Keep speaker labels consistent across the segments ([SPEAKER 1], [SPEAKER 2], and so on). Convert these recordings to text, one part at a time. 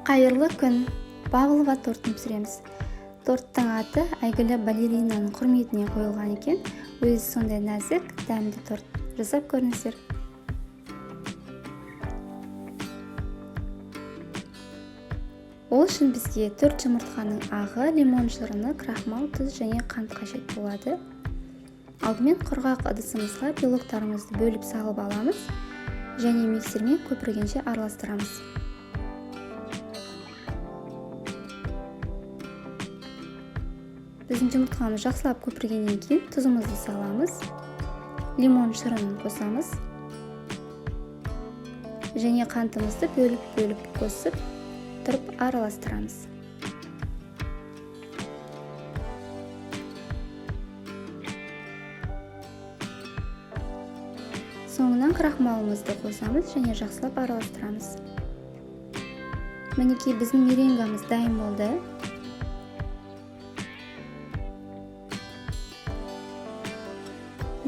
[SPEAKER 1] Қайырлы күн. Бағлыва тортын пісіреміз. Торттың аты әйгілі балеринаның құрметіне қойылған екен. Өзі сондай нәзік, дәмді торт. Жасап көріңіздер. Ол үшін бізге 4 жұмыртқаның ағы, лимон шырыны, крахмал, тұз және қант қажет болады. Алдымен құрғақ ыдысымызға белоктарымызды бөліп салып аламыз және миксермен көпіргенше араластырамыз. Біздің жұмыртқамыз жақсылап көпіргеннен кейін тұзымызды саламыз, лимон шырынын қосамыз және қантымызды бөліп қосып тұрып араластырамыз. Соңынан крахмалымызды қосамыз және жақсылап араластырамыз. Мінекей біздің меренгамыз дайын болды.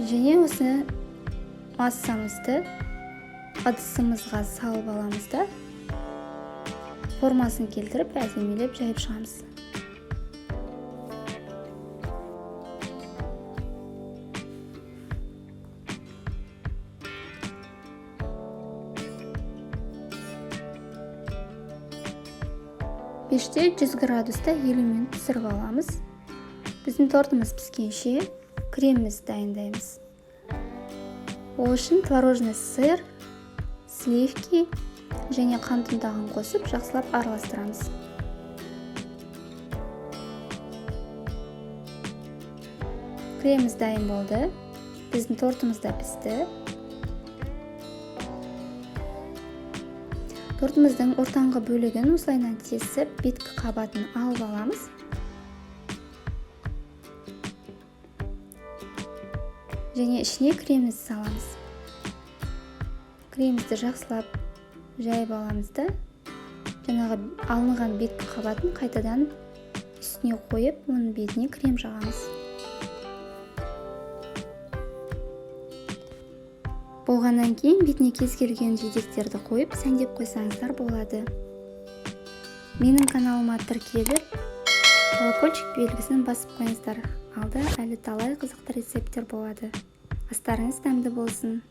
[SPEAKER 1] Және осы массамызды ыдысымызға салып аламыз да формасын келтіріп әдемілеп жайып шығамыз. Пеште 100 градуста 50 минут пісіріп аламыз. Біздің тортымыз піскенше кремімізді дайындаймыз. Ол үшін творожный сыр, сливки және қант ұнтағын қосып жақсылап араластырамыз. Креміміз дайын болды. Біздің тортымыз да пісті. Тортымыздың ортаңғы бөлігін осылайынан тесіп, беткі қабатын алып аламыз. Және ішіне кремімізді саламыз. Кремімізді жақсылап жайып аламыз да, жаңағы алынған беткі қабатын қайтадан үстіне қойып, оның бетіне крем жағамыз. Болғаннан кейін бетіне кез келген жидектерді қойып, сәндеп қойсаңыздар болады. Менің каналыма тіркеліп, колокольчик белгісін басып қойыңыздар. Алда әлі талай қызықты рецепттер болады. Астарыңыз дәмді болсын.